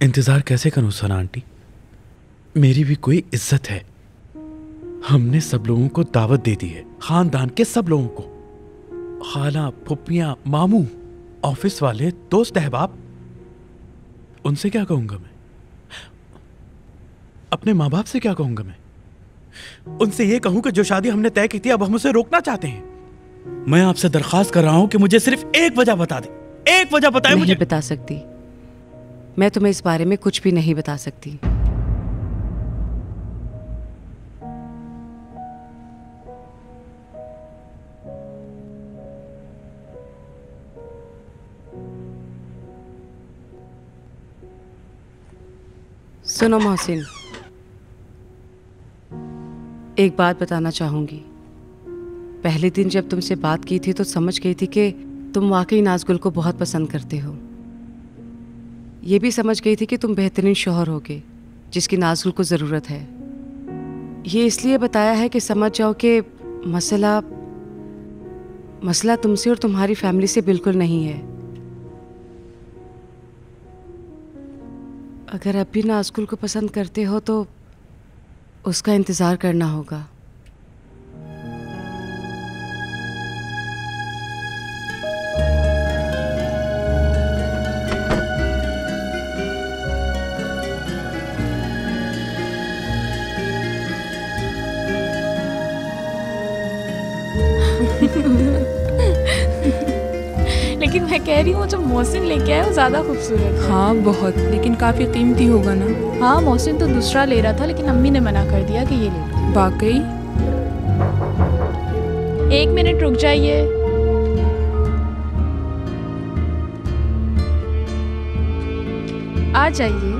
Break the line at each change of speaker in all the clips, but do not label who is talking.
इंतजार कैसे करूं सना आंटी? मेरी भी कोई इज्जत है। हमने सब लोगों को दावत दे दी है, खानदान के सब लोगों को। खाला, फुप्पियां, मामू, ऑफिस वाले, दोस्त अहबाब। उनसे क्या कहूंगा मैं? अपने माँ बाप से क्या कहूंगा मैं? उनसे ये कहूं कि जो शादी हमने तय की थी अब हम उसे रोकना चाहते हैं। मैं आपसे दरखास्त कर रहा हूं कि मुझे सिर्फ एक वजह बता दे, एक वजह बताए मुझे।
नहीं बता सकती, मैं तुम्हें इस बारे में कुछ भी नहीं बता सकती। सुनो मोहसिन, एक बात बताना चाहूंगी। पहले दिन जब तुमसे बात की थी तो समझ गई थी कि तुम वाकई नाज़गुल को बहुत पसंद करते हो। ये भी समझ गई थी कि तुम बेहतरीन शौहर होगे जिसकी नाज़गुल को ज़रूरत है। ये इसलिए बताया है कि समझ जाओ कि मसला तुमसे और तुम्हारी फैमिली से बिल्कुल नहीं है। अगर अब भी नाज़गुल को पसंद करते हो तो उसका इंतज़ार करना होगा।
लेकिन मैं कह रही हूँ जो मोहसिन लेके आया वो ज्यादा खूबसूरत है।
हाँ बहुत, लेकिन काफी कीमती होगा ना।
हाँ, मोहसिन तो दूसरा ले रहा था लेकिन अम्मी ने मना कर दिया कि ये ले लो।
वाकई?
1 मिनट रुक जाइए। आ जाइए।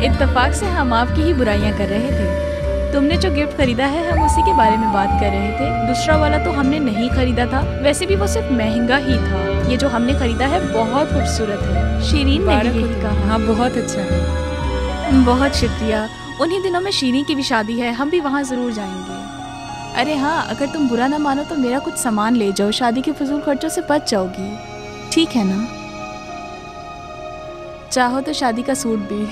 इत्तेफाक से हम आपकी ही बुराइयां कर रहे थे। तुमने जो गिफ्ट खरीदा है हम उसी के बारे में बात कर रहे थे। दूसरा वाला तो हमने नहीं खरीदा था, वैसे भी वो सिर्फ महंगा ही था। ये जो हमने खरीदा है बहुत खूबसूरत है। शीरीन ने भी यही कहा।
हाँ बहुत अच्छा है।
बहुत शुक्रिया। उन्हीं दिनों में शीरीन की भी शादी है, हम भी वहाँ जरूर जाएंगे। अरे हाँ, अगर तुम बुरा ना मानो तो मेरा कुछ सामान ले जाओ, शादी के फजूल खर्चों से बच जाओगी। ठीक है ना? चाहो तो शादी का सूट भी।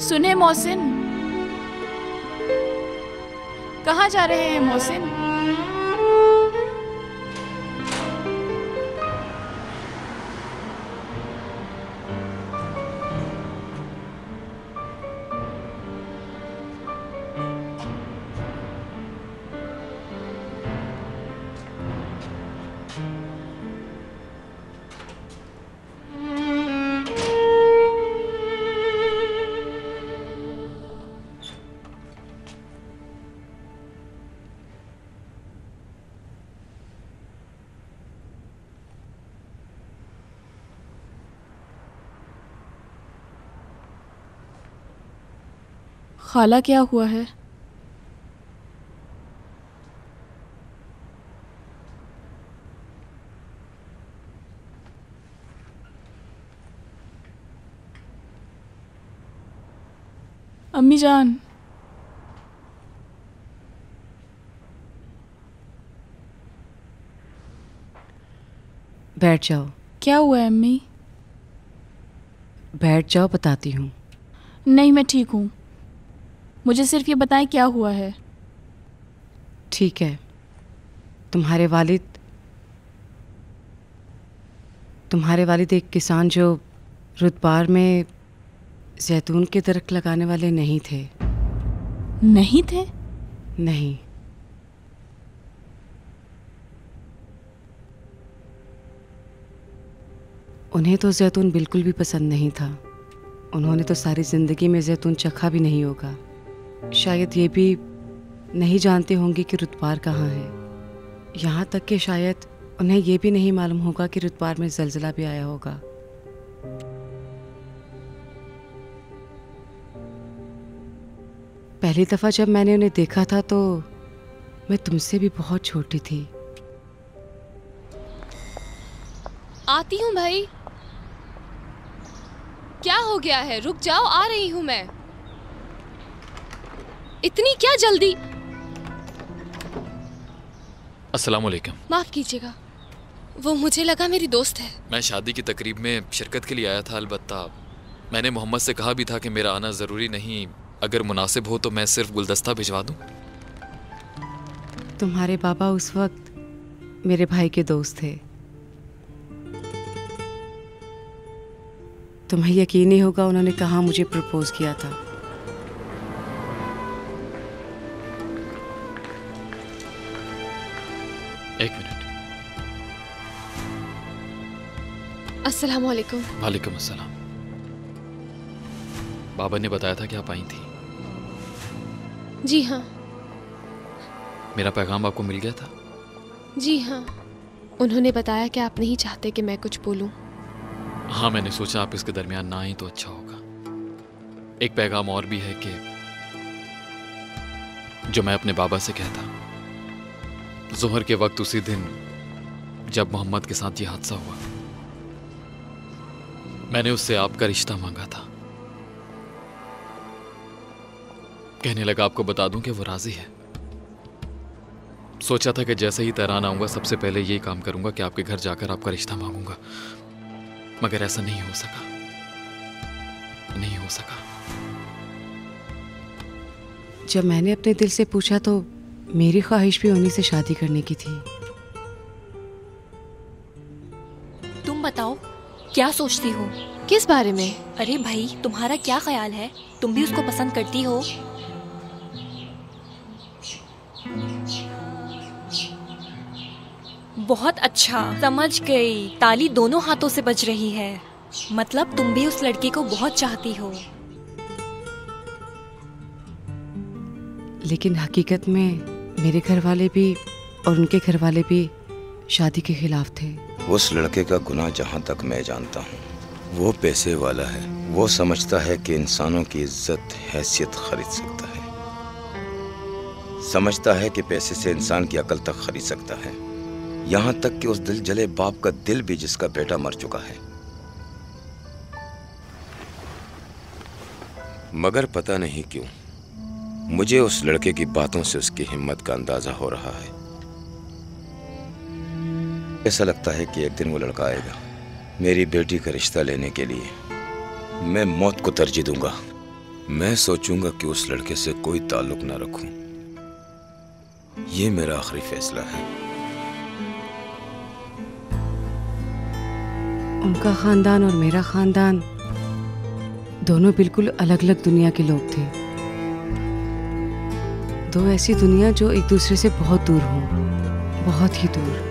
सुने मोहसिन, कहाँ जा रहे हैं मोहसिन? खाला, क्या हुआ है? अम्मी जान,
बैठ जाओ।
क्या हुआ है अम्मी?
बैठ जाओ, बताती हूँ।
नहीं, मैं ठीक हूँ। मुझे सिर्फ ये बताएं क्या हुआ है।
ठीक है, तुम्हारे वालिद एक किसान जो रुतबार में जैतून के दरख्त लगाने वाले नहीं थे।
नहीं थे?
नहीं। उन्हें तो जैतून बिल्कुल भी पसंद नहीं था। उन्होंने तो सारी ज़िंदगी में जैतून चखा भी नहीं होगा। शायद ये भी नहीं जानते होंगे कि रुतबार कहाँ है। यहाँ तक कि शायद उन्हें ये भी नहीं मालूम होगा कि रुतबार में ज़लज़ला भी आया होगा। पहली दफ़ा जब मैंने उन्हें देखा था तो मैं तुमसे भी बहुत छोटी थी।
आती हूँ भाई। क्या हो गया है? रुक जाओ, आ रही हूँ मैं। इतनी क्या जल्दी?
अस्सलाम वालेकुम।
माफ कीजिएगा, वो मुझे लगा मेरी दोस्त है।
मैं शादी की तकरीब में शिरकत के लिए आया था। अलबत्ता मैंने मोहम्मद से कहा भी था कि मेरा आना ज़रूरी नहीं, अगर मुनासिब हो तो मैं सिर्फ गुलदस्ता भिजवा दूं।
तुम्हारे बाबा उस वक्त मेरे भाई के दोस्त थे। तुम्हें यकीन नहीं होगा उन्होंने कहाँ मुझे प्रपोज किया था।
एक मिनट।
अस्सलाम वालेकुम।
वालेकुम अस्सलाम। बाबा ने बताया था कि आप आई थी।
जी हाँ।
मेरा पैगाम आपको मिल गया था?
जी हाँ, उन्होंने बताया कि आप नहीं चाहते कि मैं कुछ बोलूं।
हाँ, मैंने सोचा आप इसके दरमियान ना आई तो अच्छा होगा। एक पैगाम और भी है कि जो मैं अपने बाबा से कहता। ज़ोहर के वक्त उसी दिन जब मोहम्मद के साथ ये हादसा हुआ, मैंने उससे आपका रिश्ता मांगा था। कहने लगा आपको बता दूं कि वो राजी है। सोचा था कि जैसे ही तेहरान आऊंगा सबसे पहले यही काम करूंगा कि आपके घर जाकर आपका रिश्ता मांगूंगा, मगर ऐसा नहीं हो सका। नहीं हो सका।
जब मैंने अपने दिल से पूछा तो मेरी ख्वाहिश भी उन्हीं से शादी करने की थी।
तुम बताओ, क्या सोचती हो?
किस बारे में?
अरे भाई, तुम्हारा क्या ख्याल है? तुम भी उसको पसंद करती हो? बहुत अच्छा, समझ गई। ताली दोनों हाथों से बज रही है। मतलब तुम भी उस लड़के को बहुत चाहती हो।
लेकिन हकीकत में मेरे घर वाले भी और उनके घर वाले भी शादी के खिलाफ थे।
उस लड़के का गुनाह जहाँ तक मैं जानता हूँ, वो पैसे वाला है। वो समझता है कि इंसानों की इज्जत हैसियत खरीद सकता है। समझता है कि पैसे से इंसान की अकल तक खरीद सकता है। यहाँ तक कि उस दिल जले बाप का दिल भी जिसका बेटा मर चुका है। मगर पता नहीं क्यों मुझे उस लड़के की बातों से उसकी हिम्मत का अंदाजा हो रहा है। ऐसा लगता है कि एक दिन वो लड़का आएगा मेरी बेटी का रिश्ता लेने के लिए। मैं मौत को तरजीह दूंगा। मैं सोचूंगा कि उस लड़के से कोई ताल्लुक ना रखूं। ये मेरा आखिरी फैसला है।
उनका खानदान और मेरा खानदान दोनों बिल्कुल अलग अलग दुनिया के लोग थे। दो ऐसी दुनिया जो एक दूसरे से बहुत दूर हों, बहुत ही दूर।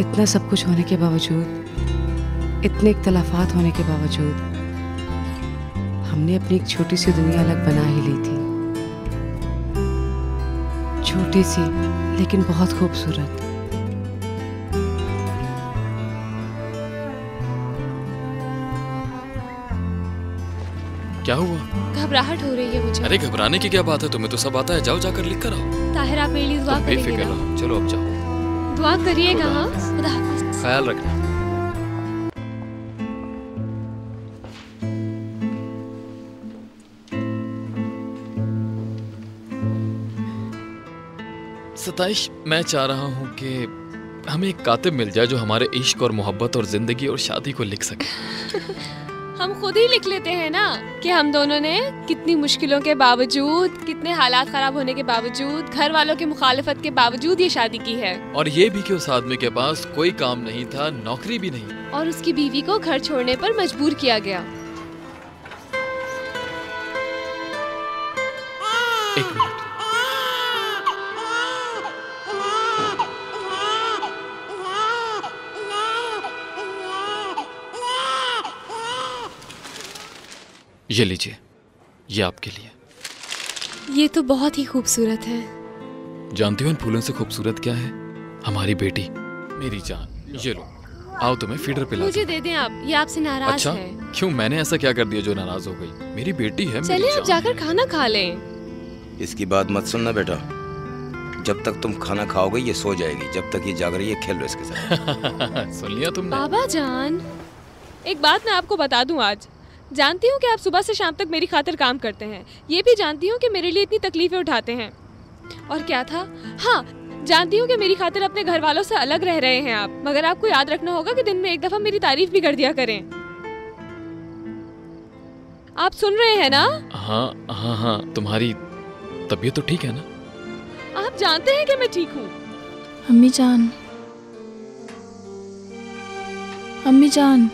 इतना सब कुछ होने के बावजूद, इतने इख्तलाफात होने के बावजूद, हमने अपनी एक छोटी सी दुनिया अलग बना ही ली थी। छोटी सी लेकिन बहुत खूबसूरत।
क्या हुआ?
घबराहट हो रही है मुझे।
अरे घबराने की क्या बात है, तुम्हें तो सब आता है। जाओ जाकर लिख कर आओ।
ताहिर, आप मेरे लिए दुआ
तुम
करेंगे
बेफिक्र
ना?
रहो। चलो अब जाओ।
दुआ करिएगा।
खुदा
हाँ,
हाफिज।
खुदा हाफिज।
ख्याल रखना। सताइश, मैं चाह रहा हूँ कि हमें एक कातिब मिल जाए जो हमारे इश्क और मोहब्बत और जिंदगी और शादी को लिख सके।
हम खुद ही लिख लेते हैं ना कि हम दोनों ने कितनी मुश्किलों के बावजूद, कितने हालात खराब होने के बावजूद, घर वालों की मुखालफत के बावजूद ये शादी की है।
और ये भी कि उस आदमी के पास कोई काम नहीं था, नौकरी भी नहीं,
और उसकी बीवी को घर छोड़ने पर मजबूर किया गया।
एक मिनट। ये लीजिए, ये आपके लिए।
ये तो बहुत ही खूबसूरत है।
जानती हो इन फूलों से खूबसूरत क्या है? हमारी बेटी, मेरी जान। ये लो, आओ तुम्हें फीडर पिला
मुझे दे दें आप, ये आपसे नाराज
अच्छा
है।
क्यों, मैंने ऐसा क्या कर दिया जो नाराज हो गई? मेरी बेटी है।
चलिए आप जाकर खाना खा लें।
इसकी बात मत सुनना बेटा, जब तक तुम खाना खाओगे ये सो जाएगी, जब तक ये जाग रही है खेल लो इसके साथ।
सुन लिया तुमने?
बाबा जान, एक बात मैं आपको बता दूं आज। जानती हूँ कि आप सुबह से शाम तक मेरी खातिर काम करते हैं, ये भी जानती हूँ कि मेरे लिए इतनी तकलीफें उठाते हैं। और क्या था, हाँ जानती हूँ कि मेरी खातिर अपने घर वालों से अलग रह रहे हैं आप, मगर आपको याद रखना होगा कि दिन में एक दफा मेरी तारीफ भी कर दिया करें। आप सुन रहे हैं ना?
हाँ हाँ हाँ, तुम्हारी तबीयत तो ठीक है ना?
आप जानते हैं कि मैं ठीक हूँ।
अम्मी जान, अम्मी जान,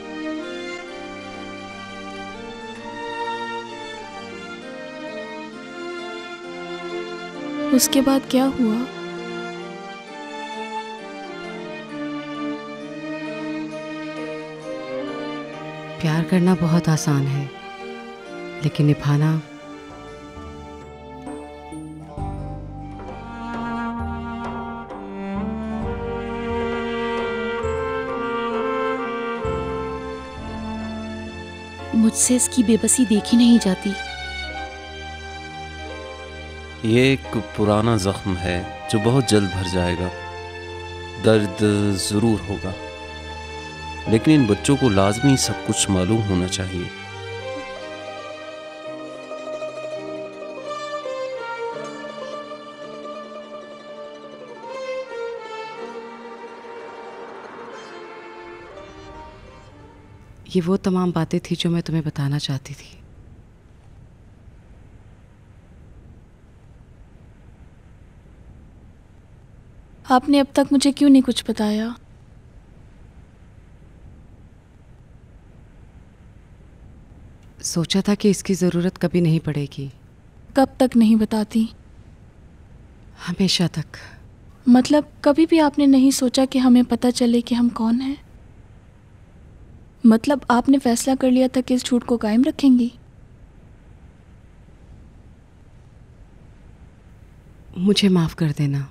उसके बाद क्या हुआ?
प्यार करना बहुत आसान है, लेकिन निभाना
मुझसे इसकी बेबसी देखी नहीं जाती।
ये एक पुराना जख्म है जो बहुत जल्द भर जाएगा। दर्द ज़रूर होगा, लेकिन इन बच्चों को लाजमी सब कुछ मालूम होना चाहिए।
ये वो तमाम बातें थी जो मैं तुम्हें बताना चाहती थी।
आपने अब तक मुझे क्यों नहीं कुछ बताया?
सोचा था कि इसकी ज़रूरत कभी नहीं पड़ेगी।
कब तक नहीं बताती?
हमेशा तक।
मतलब कभी भी आपने नहीं सोचा कि हमें पता चले कि हम कौन हैं? मतलब आपने फैसला कर लिया था कि इस झूठ को कायम रखेंगी?
मुझे माफ़ कर देना।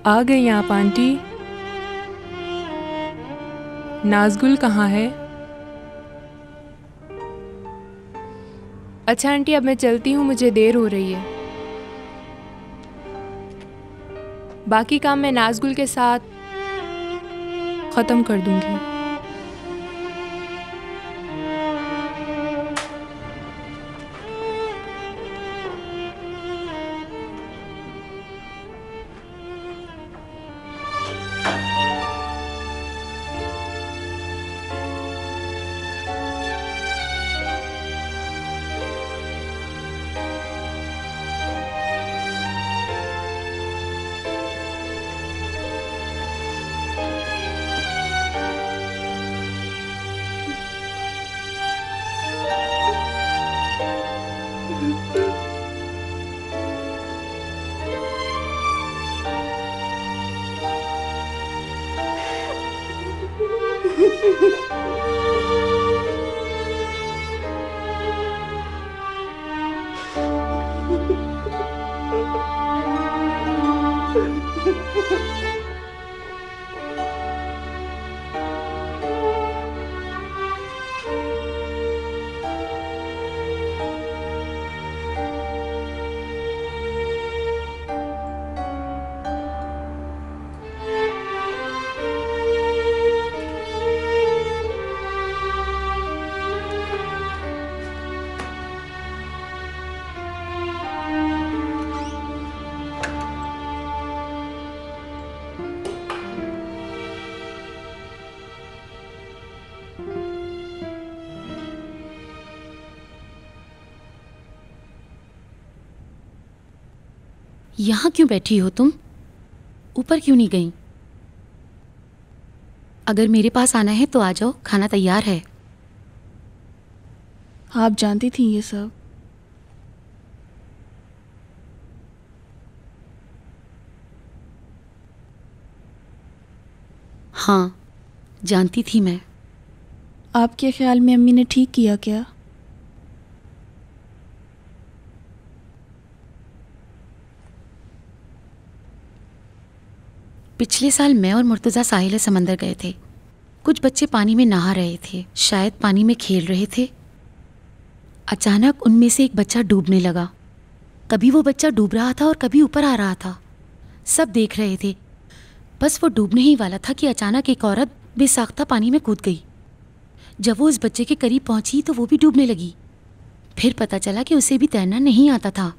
आ गई आप आंटी। नाज़गुल कहाँ है? अच्छा आंटी, अब मैं चलती हूँ, मुझे देर हो रही है। बाकी काम मैं नाज़गुल के साथ ख़त्म कर दूँगी।
यहाँ क्यों बैठी हो तुम? ऊपर क्यों नहीं गई? अगर मेरे पास आना है तो आ जाओ, खाना तैयार है।
आप जानती थी ये सब?
हाँ, जानती थी मैं।
आपके ख्याल में अम्मी ने ठीक किया क्या?
पिछले साल मैं और मुर्तज़ा साहिल समंदर गए थे। कुछ बच्चे पानी में नहा रहे थे, शायद पानी में खेल रहे थे। अचानक उनमें से एक बच्चा डूबने लगा। कभी वो बच्चा डूब रहा था और कभी ऊपर आ रहा था। सब देख रहे थे। बस वो डूबने ही वाला था कि अचानक एक औरत बेसाख्ता पानी में कूद गई। जब वो उस बच्चे के करीब पहुंची तो वो भी डूबने लगी। फिर पता चला कि उसे भी तैरना नहीं आता था।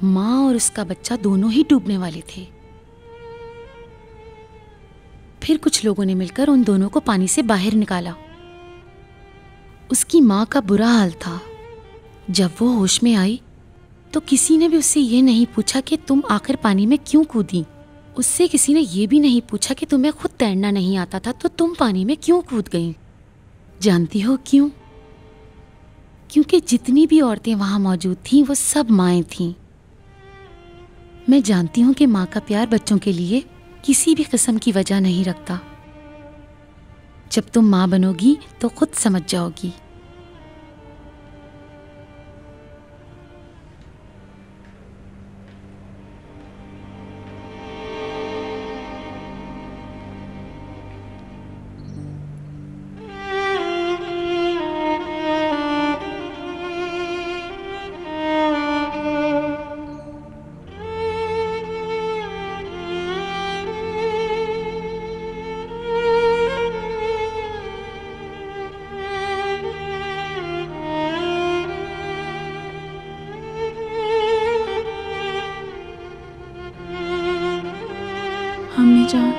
माँ और उसका बच्चा दोनों ही डूबने वाले थे। फिर कुछ लोगों ने मिलकर उन दोनों को पानी से बाहर निकाला। उसकी माँ का बुरा हाल था। जब वो होश में आई तो किसी ने भी उससे ये नहीं पूछा कि तुम आखिर पानी में क्यों कूदी। उससे किसी ने ये भी नहीं पूछा कि तुम्हें खुद तैरना नहीं आता था तो तुम पानी में क्यों कूद गई। जानती हो क्यों? क्योंकि जितनी भी औरतें वहां मौजूद थीं वो सब माएँ थीं। मैं जानती हूं कि माँ का प्यार बच्चों के लिए किसी भी किस्म की वजह नहीं रखता। जब तुम माँ बनोगी तो खुद समझ जाओगी।
अम्मी जान।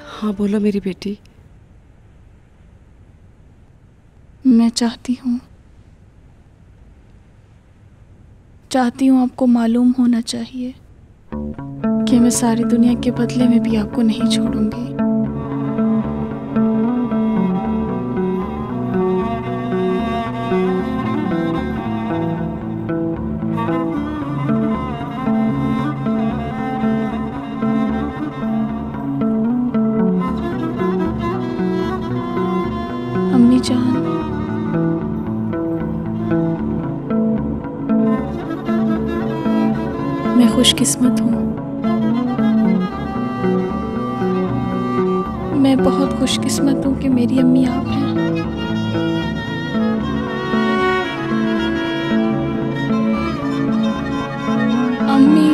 हाँ बोलो मेरी बेटी।
मैं चाहती हूँ आपको मालूम होना चाहिए कि मैं सारी दुनिया के बदले में भी आपको नहीं छोड़ूंगी। अम्मी जान, मैं खुशकिस्मत हूँ। मैं बहुत खुशकिस्मत हूँ कि मेरी अम्मी आप हैं। अम्मी,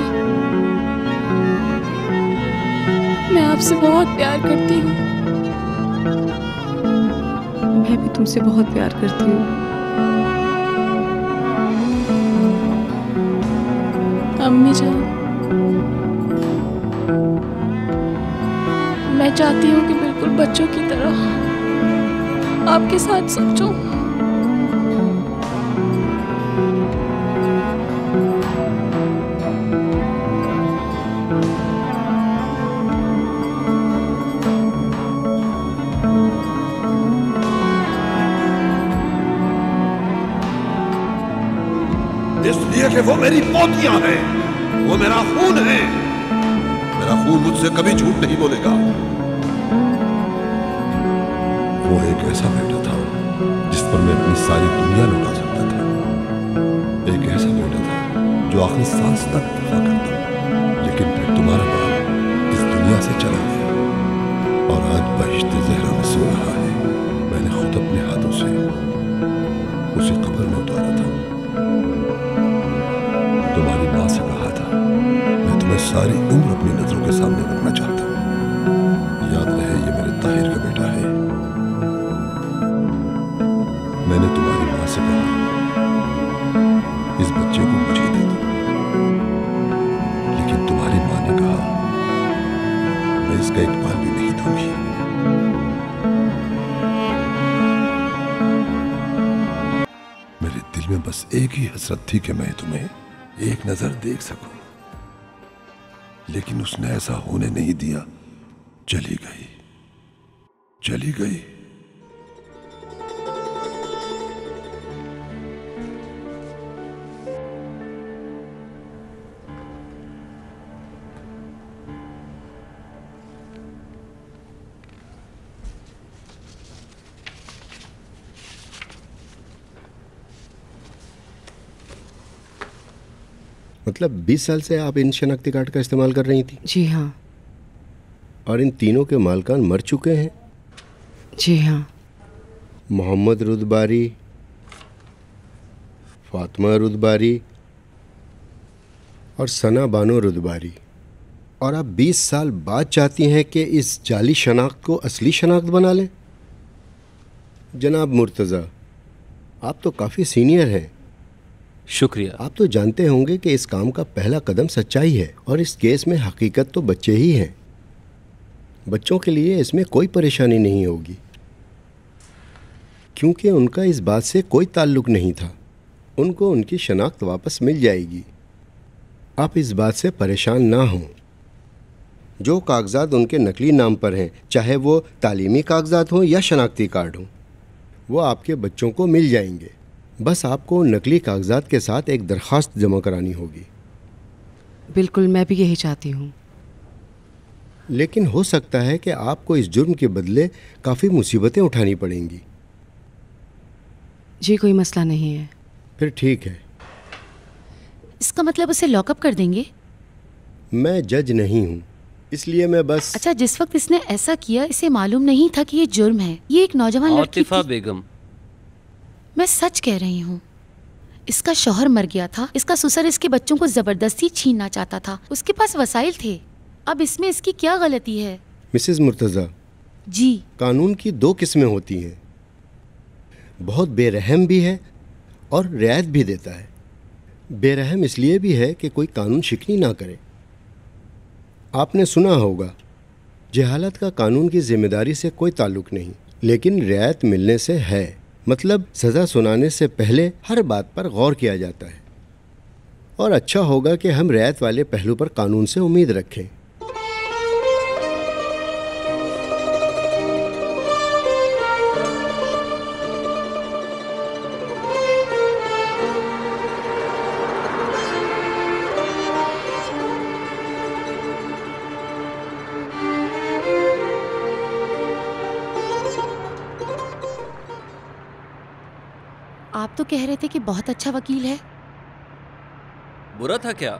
मैं आपसे बहुत प्यार करती हूँ।
मैं भी तुमसे बहुत प्यार करती हूँ।
अम्मी जान, मैं चाहती हूँ कि बिल्कुल बच्चों की तरह आपके साथ सोचूं।
इसलिए कि वो मेरी मोतियां हैं, वो मेरा खून है। मेरा खून मुझसे कभी झूठ नहीं बोलेगा। वो एक ऐसा बेटा था जिस पर मैं अपनी सारी दुनिया लुटा सकता था। एक ऐसा बेटा था जो आखिरी सांस तक दफा करता, लेकिन फिर तुम्हारा बाप इस दुनिया से चला गया और आज बहिश्ते ज़हरा में सो रहा है। मैंने खुद अपने हाथों से उसे कब्र में उतारा था। तुम्हारी माँ से कहा था, मैं तुम्हें सारी उम्र अपनी नजरों के सामने रखना चाहता हूँ। याद रहे ये मेरे ताहिर का बेटा है। मैंने तुम्हारी माँ से कहा, इस बच्चे को मुझे दे दो, लेकिन तुम्हारी माँ ने कहा, मैं इसका एक बाल भी नहीं दूंगी। मेरे दिल में बस एक ही हसरत थी कि मैं तुम्हें एक नजर देख सकूं, लेकिन उसने ऐसा होने नहीं दिया। चली गई, चली गई।
मतलब 20 साल से आप इन शनाख्ती कार्ड का इस्तेमाल कर रही थी?
जी हाँ।
और इन तीनों के मालकान मर चुके हैं?
जी हाँ।
मोहम्मद रुदबारी, फातिमा रुदबारी और सना बानो रुदबारी। और आप 20 साल बाद चाहती हैं कि इस जाली शनाख्त को असली शनाख्त बना लें? जनाब मुर्तज़ा, आप तो काफ़ी सीनियर हैं।
शुक्रिया।
आप तो जानते होंगे कि इस काम का पहला कदम सच्चाई है, और इस केस में हकीकत तो बच्चे ही हैं। बच्चों के लिए इसमें कोई परेशानी नहीं होगी, क्योंकि उनका इस बात से कोई ताल्लुक नहीं था। उनको उनकी शनाख्त वापस मिल जाएगी। आप इस बात से परेशान ना हों। जो कागजात उनके नकली नाम पर हैं, चाहे वो तालीमी कागजात हों या शनाख्ती कार्ड हों, वो आपके बच्चों को मिल जाएंगे। बस आपको नकली कागजात के साथ एक दरख्वास्त जमा करानी होगी।
बिल्कुल, मैं भी यही चाहती हूँ।
लेकिन हो सकता है कि आपको इस जुर्म के बदले काफ़ी मुसीबतें उठानी पड़ेंगी।
जी कोई मसला नहीं है।
फिर ठीक है।
इसका मतलब उसे लॉकअप कर देंगे?
मैं जज नहीं हूँ, इसलिए मैं बस।
अच्छा, जिस वक्त इसने ऐसा किया इसे मालूम नहीं था कि ये जुर्म है। ये एक नौजवान लड़की
आतिफा
थी।
बेगम,
मैं सच कह रही हूँ। इसका शौहर मर गया था। इसका ससुर इसके बच्चों को जबरदस्ती छीनना चाहता था। उसके पास वसाइल थे। अब इसमें इसकी क्या गलती है?
मिसेस मुर्तज़ा
जी,
कानून की 2 किस्में होती हैं। बहुत बेरहम भी है और रियायत भी देता है। बेरहम इसलिए भी है कि कोई कानून शिकनी ना करे। आपने सुना होगा, जहालत का कानून की जिम्मेदारी से कोई ताल्लुक नहीं, लेकिन रियायत मिलने से है। मतलब सज़ा सुनाने से पहले हर बात पर गौर किया जाता है। और अच्छा होगा कि हम रियायत वाले पहलू पर कानून से उम्मीद रखें।
आप तो कह रहे थे कि बहुत अच्छा वकील है।
बुरा था क्या?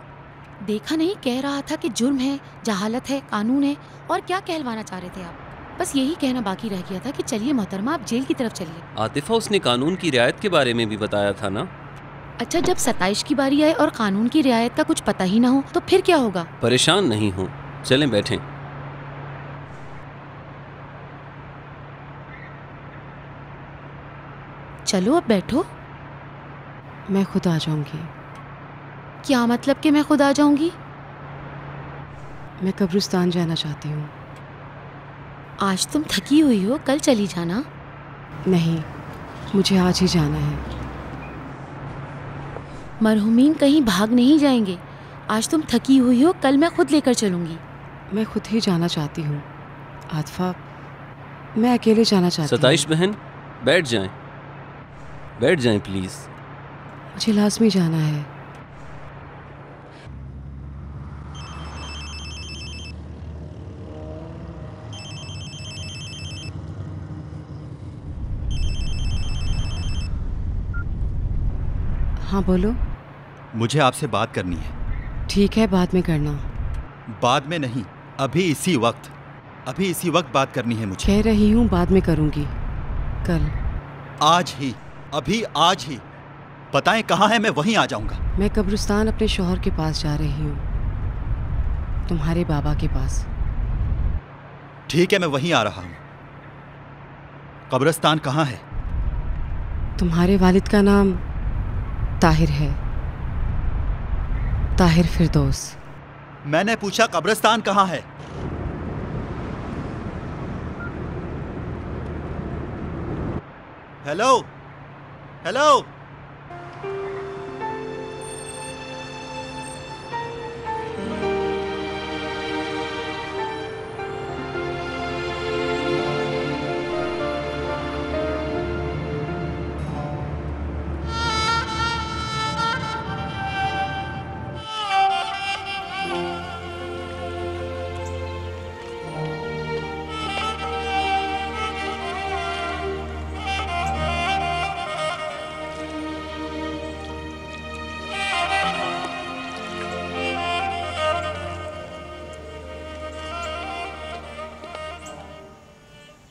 देखा नहीं, कह रहा था कि जुर्म है, जहालत है, कानून है। और क्या कहलवाना चाह रहे थे आप? बस यही कहना बाकी रह गया था कि चलिए मोहतरमा, आप जेल की तरफ चलिए।
आतिफा, उसने कानून की रियायत के बारे में भी बताया था ना?
अच्छा, जब 27 की बारी आए और कानून की रियायत का कुछ पता ही ना हो तो फिर क्या होगा?
परेशान नहीं हो, चलें बैठें।
चलो अब बैठो।
मैं खुद आ जाऊंगी।
क्या मतलब कि मैं खुद आ जाऊंगी?
मैं कब्रिस्तान जाना चाहती हूँ।
आज तुम थकी हुई हो, कल चली जाना।
नहीं, मुझे आज ही जाना है।
मरहुमीन कहीं भाग नहीं जाएंगे। आज तुम थकी हुई हो, कल मैं खुद लेकर चलूंगी।
मैं खुद ही जाना चाहती हूँ आतिफा, मैं अकेले जाना चाहती हूँ।
27 बहन, बैठ जाएं, बैठ जाएं प्लीज।
मुझे लाजमी जाना है। हाँ बोलो।
मुझे आपसे बात करनी है।
ठीक है, बाद में करना।
बाद में नहीं, अभी इसी वक्त, अभी इसी वक्त बात करनी है मुझे।
कह रही हूँ बाद में करूँगी, कल।
आज ही, अभी आज ही। बताएं कहाँ है, मैं वहीं आ जाऊंगा।
मैं कब्रिस्तान अपने शौहर के पास जा रही हूँ, तुम्हारे बाबा के पास।
ठीक है, मैं वहीं आ रहा हूँ। कब्रिस्तान कहाँ है?
तुम्हारे वालिद का नाम ताहिर है, ताहिर फिरदौस।
मैंने पूछा कब्रिस्तान कहाँ है? Hello, hello.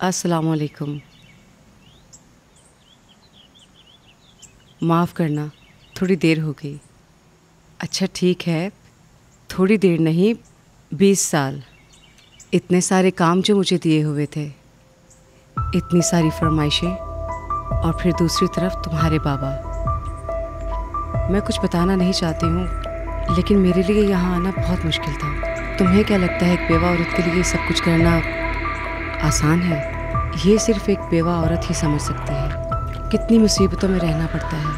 अस्सलाम वालेकुम। माफ़ करना, थोड़ी देर हो गई। अच्छा ठीक है, थोड़ी देर नहीं 20 साल। इतने सारे काम जो मुझे दिए हुए थे, इतनी सारी फरमाइशें, और फिर दूसरी तरफ तुम्हारे बाबा। मैं कुछ बताना नहीं चाहती हूँ, लेकिन मेरे लिए यहाँ आना बहुत मुश्किल था। तुम्हें क्या लगता है एक बेवा औरत के लिए सब कुछ करना आसान है? ये सिर्फ एक बेवा औरत ही समझ सकती है कितनी मुसीबतों में रहना पड़ता है।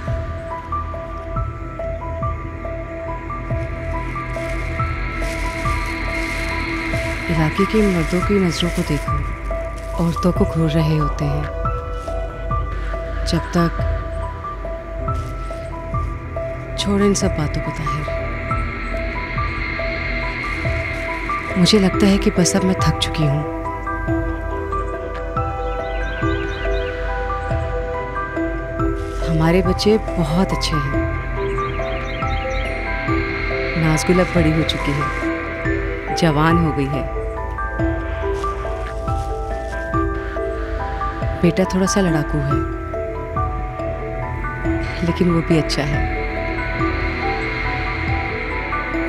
इलाके के मर्दों की नज़रों को देखो, औरतों को घूर रहे होते हैं। जब तक छोड़ इन सब बातों को ताहिर। मुझे लगता है कि बस अब मैं थक चुकी हूँ। हमारे बच्चे बहुत अच्छे हैं। नाज़गुल अब बड़ी हो चुकी है, जवान हो गई है। बेटा थोड़ा सा लड़ाकू है, लेकिन वो भी अच्छा है।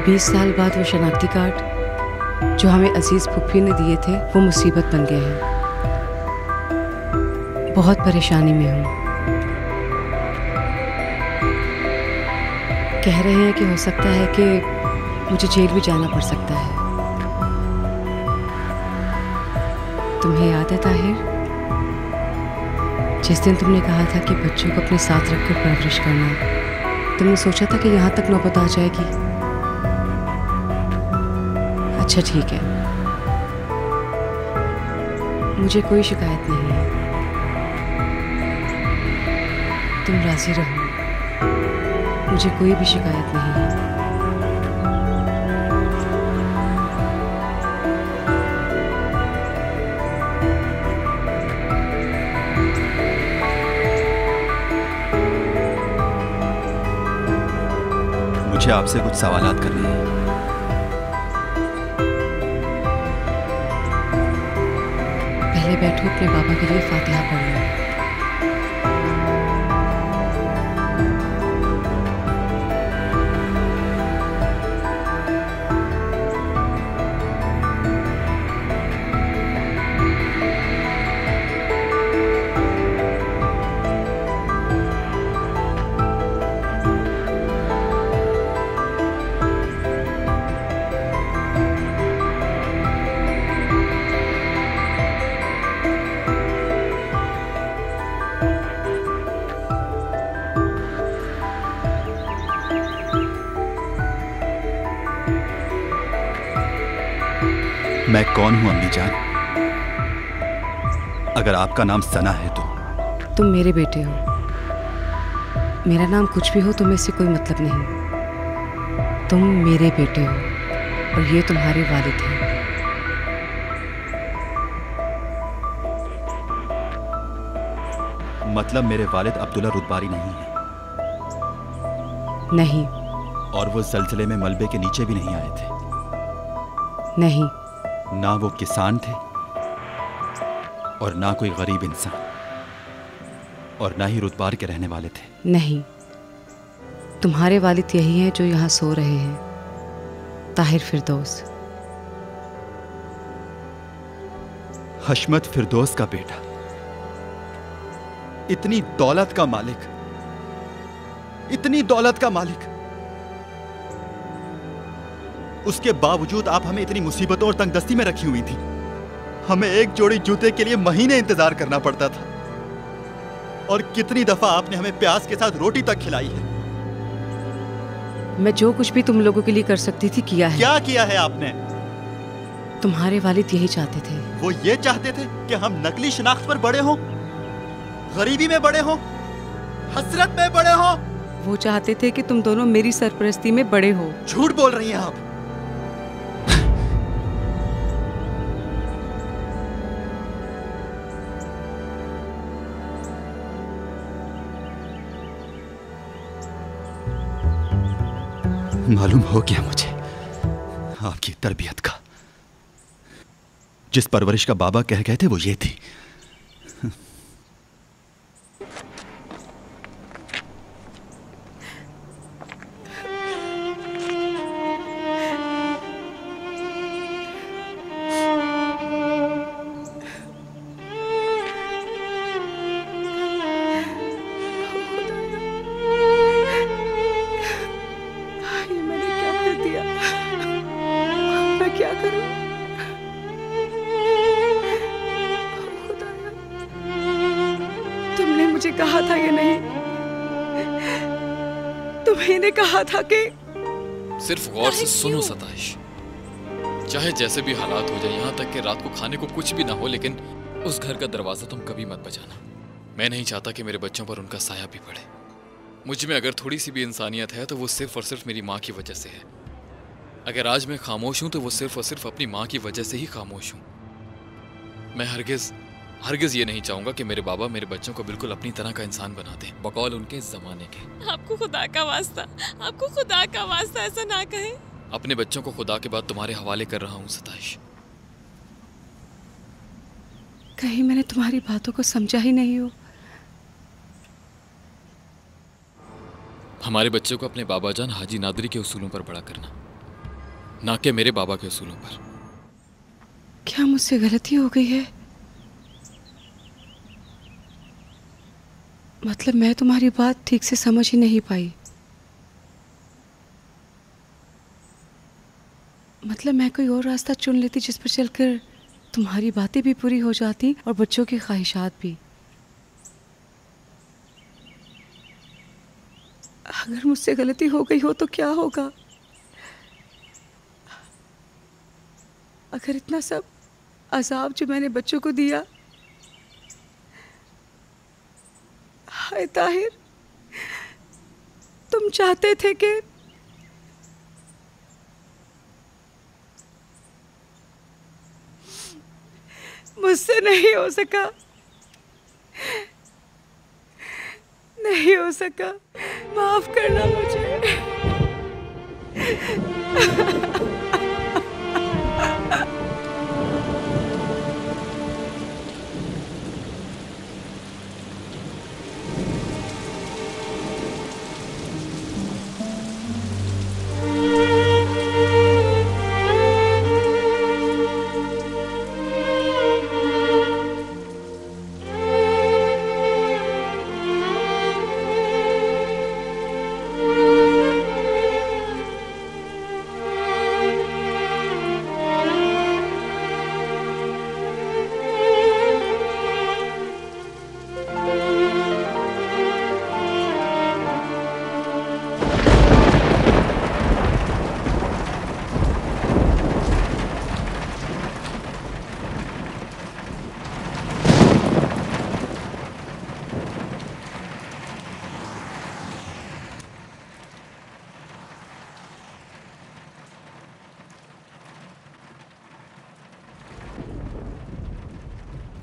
20 साल बाद वो शनाख्ती कार्ड जो हमें अजीज फुफ्फी ने दिए थे, वो मुसीबत बन गए हैं। बहुत परेशानी में हूँ। कह रहे हैं कि हो सकता है कि मुझे जेल भी जाना पड़ सकता है। तुम्हें याद है ताहिर, जिस दिन तुमने कहा था कि बच्चों को अपने साथ रखकर परवरिश करना, तुमने सोचा था कि यहाँ तक नौबत आ जाएगी? अच्छा ठीक है, मुझे कोई शिकायत नहीं है। तुम राजी रहो, मुझे कोई भी शिकायत नहीं है।
मुझे आपसे कुछ सवालात करने हैं।
पहले बैठो, अपने बाबा के लिए फातिहा पढ़ लो।
मैं कौन हूं अम्मी जान? अगर आपका नाम सना है तो?
तुम मेरे बेटे हो। मेरा नाम कुछ भी हो, तुम्हें इससे कोई मतलब नहीं। तुम मेरे बेटे हो और ये तुम्हारे वालिद हैं।
मतलब मेरे वालिद अब्दुल्ला रुतबारी नहीं है?
नहीं।
और वो ज़लज़ले में मलबे के नीचे भी नहीं आए थे?
नहीं।
ना वो किसान थे और ना कोई गरीब इंसान, और ना ही रुतबार के रहने वाले थे?
नहीं। तुम्हारे वालिद यही हैं जो यहाँ सो रहे हैं, ताहिर फिरदौस।
हशमत फिरदौस का बेटा, इतनी दौलत का मालिक, इतनी दौलत का मालिक, उसके बावजूद आप हमें इतनी मुसीबतों और तंगदस्ती में रखी हुई थी। हमें एक जोड़ी जूते के लिए महीने इंतजार करना पड़ता था, और कितनी दफा आपने हमें प्याज के साथ रोटी तक खिलाई है।
मैं जो कुछ भी तुम लोगों के लिए कर सकती थी किया है।
क्या किया है आपने?
तुम्हारे वालिद यही चाहते थे।
वो ये चाहते थे कि हम नकली शिनाख्त पर बड़े हों, गरीबी में बड़े हों, हसरत में बड़े हों।
वो चाहते थे कि तुम दोनों मेरी सरपरस्ती में बड़े हो।
झूठ बोल रही हैं आप। मालूम हो गया मुझे आपकी तरबियत का। जिस परवरिश का बाबा कह गए थे वो ये थी
कहा था ये नहीं, तुम्हें कहा था कि
सिर्फ गौर से सुनो सताइश, चाहे जैसे भी हालात हो जाए, यहाँ तक कि रात को खाने को कुछ भी ना हो, लेकिन उस घर का दरवाजा तुम कभी मत बजाना। मैं नहीं चाहता कि मेरे बच्चों पर उनका साया भी पड़े। मुझ में अगर थोड़ी सी भी इंसानियत है तो वो सिर्फ और सिर्फ मेरी माँ की वजह से है। अगर आज मैं खामोश हूँ तो वो सिर्फ और सिर्फ अपनी माँ की वजह से ही खामोश हूँ। मैं हरगिज ये नहीं चाहूंगा कि मेरे बाबा मेरे बच्चों को बिल्कुल अपनी तरह का इंसान बना दें, बकौल उनके जमाने के।
आपको खुदा का वास्ता, आपको खुदा का वास्ता ऐसा ना कहे।
अपने बच्चों को खुदा के बाद तुम्हारे हवाले कर रहा हूँ सताइश।
कहीं मैंने तुम्हारी बातों को समझा ही नहीं हो।
हमारे बच्चों को अपने बाबा जान हाजी नादरी के उसूलों पर बड़ा करना, ना कि मेरे बाबा के उसूलों पर।
क्या मुझसे गलती हो गई है? मतलब मैं तुम्हारी बात ठीक से समझ ही नहीं पाई। मतलब मैं कोई और रास्ता चुन लेती जिस पर चलकर तुम्हारी बातें भी पूरी हो जाती और बच्चों की ख्वाहिशात भी। अगर मुझसे गलती हो गई हो तो क्या होगा? अगर इतना सब अजाब जो मैंने बच्चों को दिया, हाय ताहिर, तुम चाहते थे कि मुझसे नहीं हो सका, नहीं हो सका, माफ करना मुझे।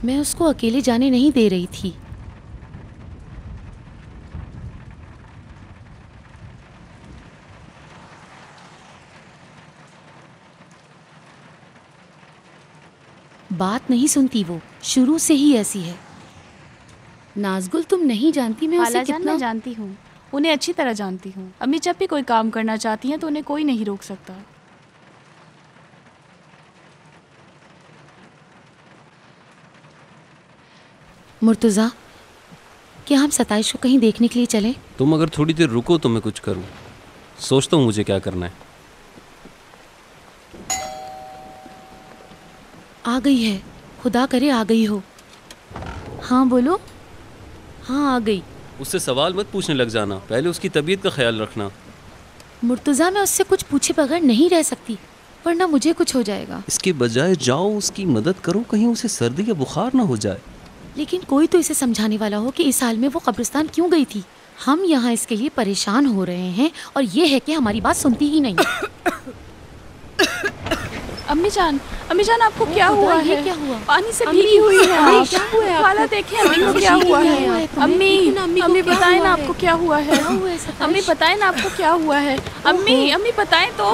मैं उसको अकेले जाने नहीं दे रही थी। बात नहीं सुनती वो, शुरू से ही ऐसी है। नाज़गुल, तुम नहीं जानती मैं उसे कितना
मैं जानती हूँ, उन्हें अच्छी तरह जानती हूँ। अम्मी जब भी कोई काम करना चाहती हैं तो उन्हें कोई नहीं रोक सकता।
मुर्तज़ा, क्या हम सताइश को कहीं देखने के लिए चलें?
तुम अगर थोड़ी देर रुको तो मैं कुछ करूं। सोचता हूँ मुझे क्या करना है।
आ गई है, खुदा करे आ गई हो। हाँ बोलो। हाँ आ गई।
उससे सवाल मत पूछने लग जाना, पहले उसकी तबीयत का ख्याल रखना।
मुर्तज़ा, मैं उससे कुछ पूछे बगैर नहीं रह सकती, वरना मुझे कुछ हो जाएगा।
इसके बजाय जाओ उसकी मदद करो, कहीं उसे सर्दी या बुखार ना हो जाए।
लेकिन कोई तो इसे समझाने वाला हो कि इस हाल में वो कब्रिस्तान क्यों गई थी। हम यहाँ इसके लिए परेशान हो रहे हैं और ये है कि हमारी बात सुनती ही नहीं।
अम्मी जान आपको क्या हुआ है?
क्या हुआ?
पानी से भीगी हुई है आप। हालत देखिए अम्मी को क्या हुआ है। अम्मी बताएं ना आपको क्या हुआ है। अम्मी बताएं ना आपको क्या हुआ है। अम्मी बताएं तो।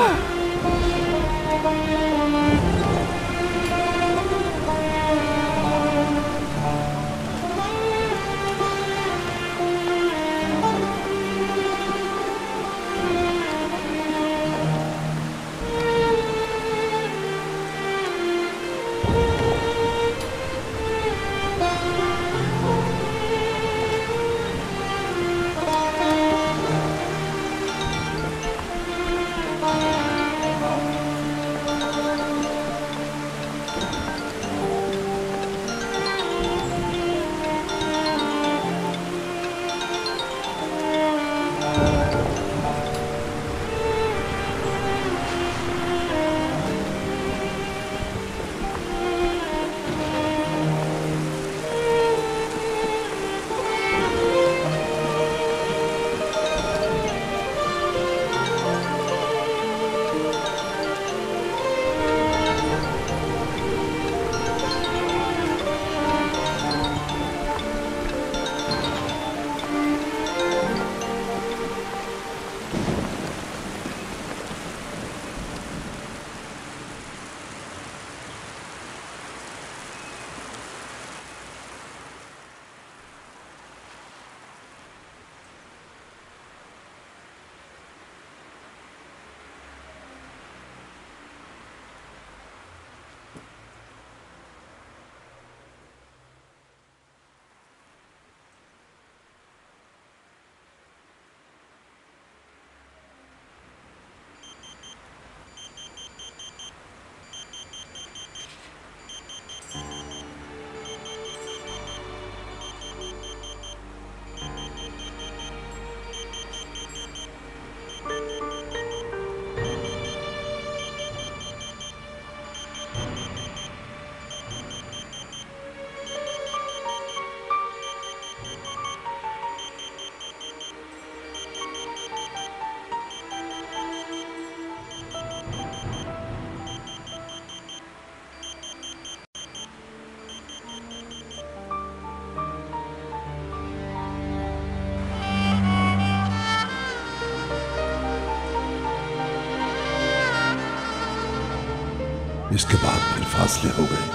इसके बाद फिर फासले हो गए,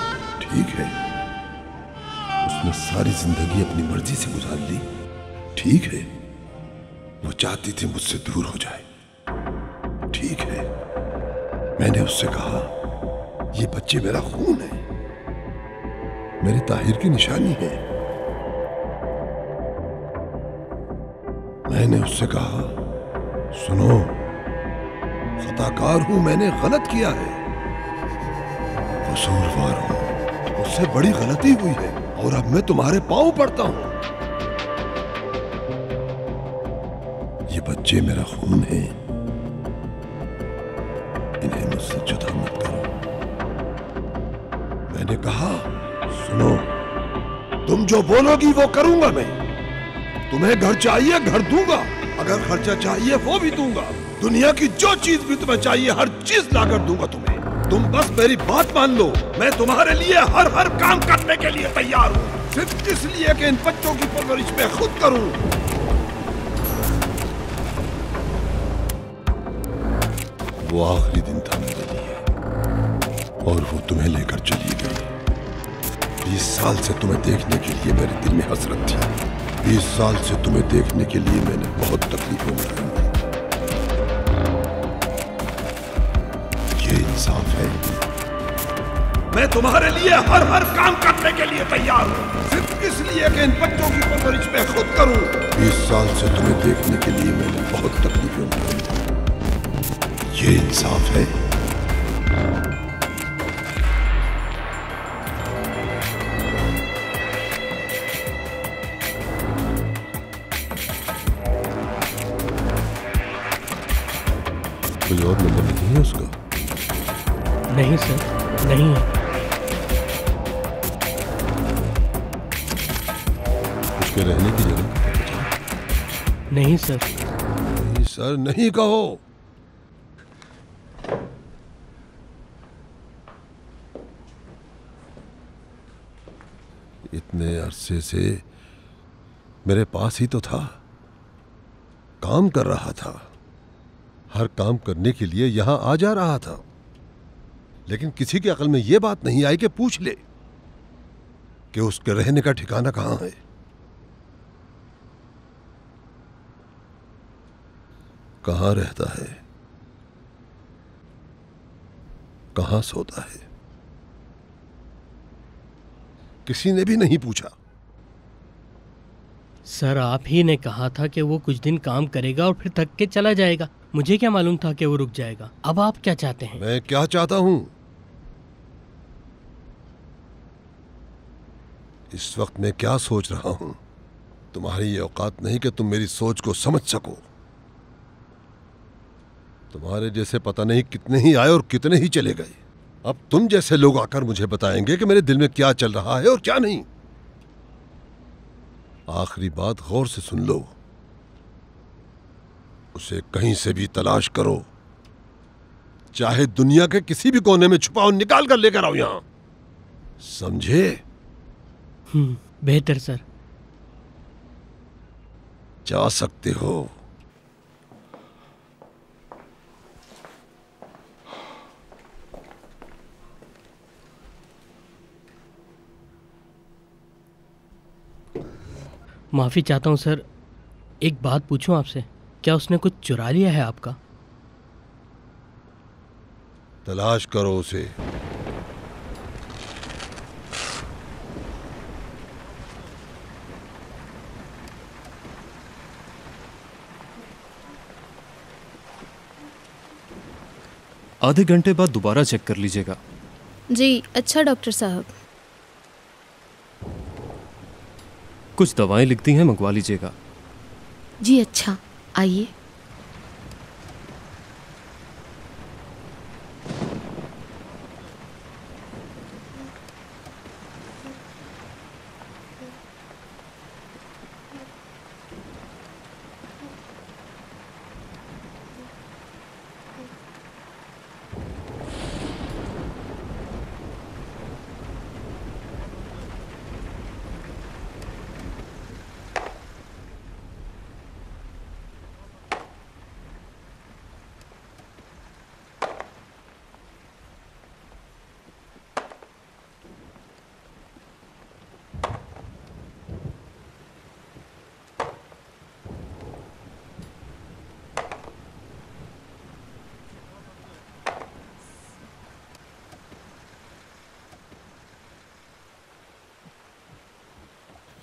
ठीक है। उसने सारी जिंदगी अपनी मर्जी से गुजार ली, ठीक है। वो चाहती थी मुझसे दूर हो जाए, ठीक है। मैंने उससे कहा ये बच्चे मेरा खून है, मेरे ताहिर की निशानी है। मैंने उससे कहा सुनो, खताकार हूं, मैंने गलत किया है, कसूरवार हूं, मुझसे बड़ी गलती हुई है और अब मैं तुम्हारे पांव पड़ता हूं। ये बच्चे मेरा खून है, इन्हें मुझसे जुदा मत करो। मैंने कहा सुनो, तुम जो बोलोगी वो करूंगा मैं। तुम्हें घर चाहिए घर दूंगा, अगर खर्चा चाहिए वो भी दूंगा, दुनिया की जो चीज भी तुम्हें चाहिए हर चीज लाकर दूंगा तुम्हें। तुम बस मेरी बात मान लो, मैं तुम्हारे लिए हर काम करने के लिए तैयार हूँ, सिर्फ इसलिए कि इन बच्चों की परवरिश मैं खुद करूं। वो आखिरी दिन था मेरे लिए और वो तुम्हें लेकर चली गई। 20 साल से तुम्हें देखने के लिए मेरे दिल में हसरत थी, 20 साल से तुम्हें देखने के लिए मैंने बहुत तकलीफें उठाई। ये इंसाफ है? मैं तुम्हारे लिए हर काम करने के लिए तैयार हूँ, सिर्फ इसलिए कि इन बच्चों की परवरिश मैं खुद करूं। 20 साल से तुम्हें देखने के लिए मैंने बहुत तकलीफें उठाई। ये इंसाफ है? कोई और नंबर नहीं है उसका?
नहीं सर, नहीं है।
उसके रहने की जगह का पता?
नहीं सर।
नहीं सर नहीं कहो। इतने अरसे से मेरे पास ही तो था, काम कर रहा था, हर काम करने के लिए यहां आ जा रहा था, लेकिन किसी के अकल में यह बात नहीं आई कि पूछ ले कि उसके रहने का ठिकाना कहां है। कहां रहता है, कहां सोता है, किसी ने भी नहीं पूछा।
सर आप ही ने कहा था कि वो कुछ दिन काम करेगा और फिर थक के चला जाएगा। मुझे क्या मालूम था कि वो रुक जाएगा। अब आप क्या चाहते हैं?
मैं क्या चाहता हूं? इस वक्त मैं क्या सोच रहा हूं, तुम्हारी ये औकात नहीं कि तुम मेरी सोच को समझ सको। तुम्हारे जैसे पता नहीं कितने ही आए और कितने ही चले गए। अब तुम जैसे लोग आकर मुझे बताएंगे कि मेरे दिल में क्या चल रहा है और क्या नहीं। आखिरी बात गौर से सुन लो, उसे कहीं से भी तलाश करो, चाहे दुनिया के किसी भी कोने में छुपाओ, निकाल कर लेकर आओ यहां, समझे?
बेहतर सर।
जा सकते हो।
माफ़ी चाहता हूँ सर, एक बात पूछूं आपसे, क्या उसने कुछ चुरा लिया है आपका?
तलाश करो उसे।
आधे घंटे बाद दोबारा चेक कर लीजिएगा।
जी अच्छा डॉक्टर साहब।
कुछ दवाएं लिखती हैं, मंगवा लीजिएगा।
जी अच्छा, आइए।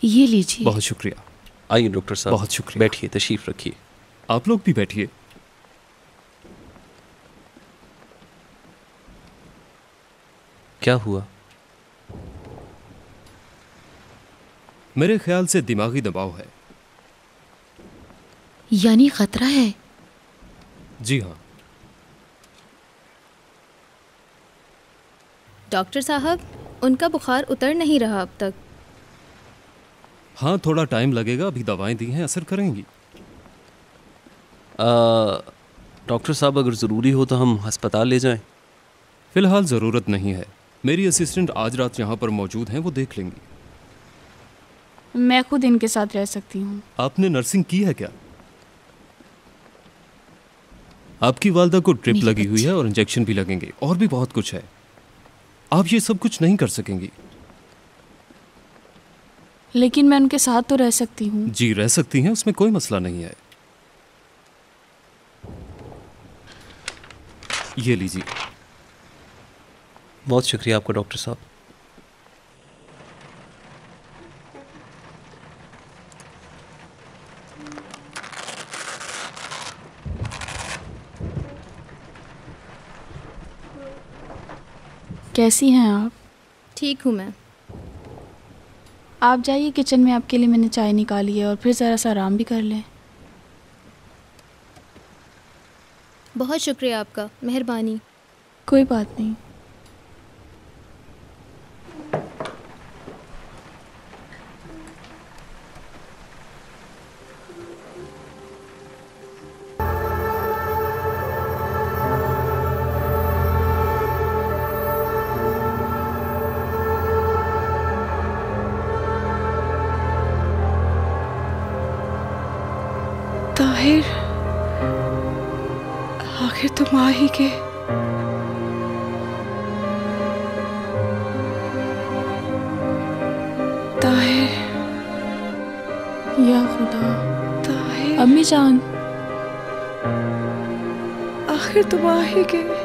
ये लीजिए।
बहुत शुक्रिया।
आइए डॉक्टर साहब,
बहुत शुक्रिया।
बैठिए, तशरीफ रखिए।
आप लोग भी बैठिए।
क्या हुआ?
मेरे ख्याल से दिमागी दबाव है।
यानी खतरा है?
जी हाँ।
डॉक्टर साहब, उनका बुखार उतर नहीं रहा अब तक।
हाँ, थोड़ा टाइम लगेगा, अभी दवाएं दी हैं, असर करेंगी।
डॉक्टर साहब, अगर ज़रूरी हो तो हम अस्पताल ले जाएं?
फिलहाल ज़रूरत नहीं है। मेरी असिस्टेंट आज रात यहाँ पर मौजूद हैं, वो देख लेंगी।
मैं खुद इनके साथ रह सकती हूँ।
आपने नर्सिंग की है क्या? आपकी वालदा को ड्रिप लगी हुई है और इंजेक्शन भी लगेंगे, और भी बहुत कुछ है। आप ये सब कुछ नहीं कर सकेंगी।
लेकिन मैं उनके साथ तो रह सकती हूँ।
जी रह सकती हैं, उसमें कोई मसला नहीं है। ये लीजिए।
बहुत शुक्रिया आपका डॉक्टर साहब।
कैसी हैं आप?
ठीक हूँ मैं।
आप जाइए किचन में, आपके लिए मैंने चाय निकाली है, और फिर ज़रा सा आराम भी कर लें।
बहुत शुक्रिया आपका, मेहरबानी।
कोई बात नहीं। ताहिर, आखिर तुम आ ही गए। ताहिर, या खुदा। ताहिर, अम्मी जान, आखिर तुम आ ही गए।